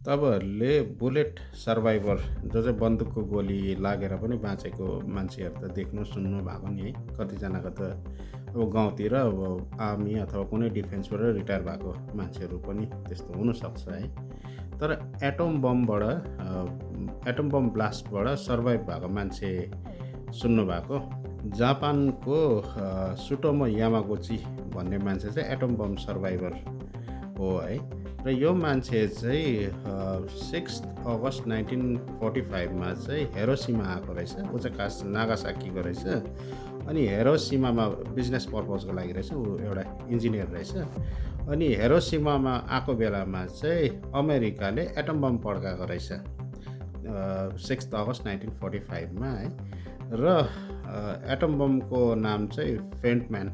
तपाईँहरूले bullet survivor जो चाहिँ बन्दुकको गोली लागेर पनि बाँचेको मान्छेहरू त देख्नु सुन्नु भएको नि है। कतिजनाको त अब गाउँतिर अब आर्मी अथवा कुनै डिफेन्सबाट रिटायर भएको मान्छेहरू पनि त्यस्तो हुनसक्छ है। तर एटम बम ब्लास्टबाट सर्भाइभ भएको मान्छे सुन्नुभएको जापानको सुटोमो यामागुची भन्ने मान्छे चाहिँ एटम बम सर्भाइभर हो है। र यो मान्छे चाहिँ 6 अगस्त 1945मा चाहिँ हिरोसिमा आएको रहेछ। ऊ चाहिँ खास नागासाकीको रहेछ। अनि हिरोसिमामा बिजनेस पर्पजको लागि रहेछ। ऊ एउटा इन्जिनियर रहेछ। अनि हिरोसिमामा आएको बेलामा चाहिँ अमेरिकाले एटम बम पड्काएको रहेछ 6 अगस्त 1945मा है। र एटम बमको नाम चाहिँ फेन्टम्यान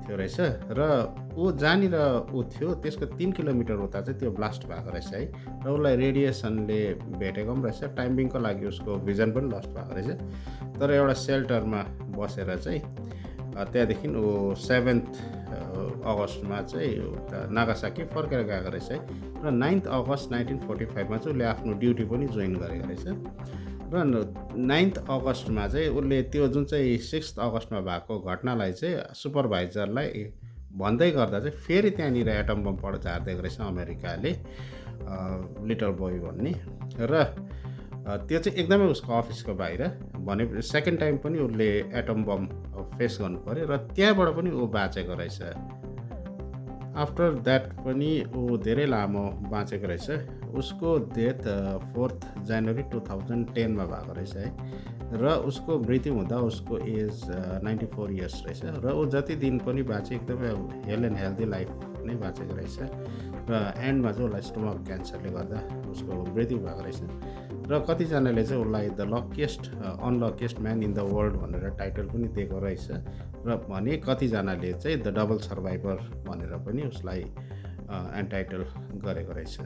थियो रहेछ। र ऊ जहाँनिर ऊ थियो त्यसको 3 किलोमिटर उता चाहिँ त्यो ब्लास्ट भएको रहेछ है। र उसलाई रेडिएसनले भेटेको पनि रहेछ। टाइमिङको लागि उसको भिजन पनि लस्ट भएको रहेछ। तर एउटा सेल्टरमा बसेर चाहिँ त्यहाँदेखि ऊ 7 अगस्तमा चाहिँ उता नागासाकी फर्केर गएको रहेछ है। र 9 अगस्त 1945मा चाहिँ उसले आफ्नो ड्युटी पनि जोइन गरेको रहेछ। र 9 अगस्तमा चाहिँ उसले त्यो जुन चाहिँ 6 अगस्तमा भएको घटनालाई चाहिँ सुपरभाइजरलाई भन्दै गर्दा चाहिँ फेरि त्यहाँनिर एटम बम झारिदिएको रहेछ अमेरिकाले लिटल बोय भन्ने। र त्यो चाहिँ एकदमै उसको अफिसको बाहिर भने सेकेन्ड टाइम पनि उसले एटम बम फेस गर्नु पऱ्यो र त्यहाँबाट पनि ऊ बाँचेको रहेछ। आफ्टर द्याट पनि ऊ धेरै लामो बाँचेको रहेछ। उसको डेथ 4 जनवरी 2010मा भएको रहेछ है। र उसको मृत्यु हुँदा उसको एज 94 इयर्स रहेछ। र ऊ जति दिन पनि बाँचे एकदमै हेल्थ एन्ड हेल्दी लाइफ नै बाँचेको रहेछ। र एन्डमा चाहिँ उसलाई स्टोमक क्यान्सरले गर्दा उसको मृत्यु भएको रहेछ। र कतिजनाले चाहिँ उसलाई the luckiest unluckiest man in the world भनेर टाइटल पनि दिएको रहेछ। र भने कतिजनाले चाहिँ द डबल सर्भाइभर भनेर पनि उसलाई एन्टाइटल गरेको रहेछ।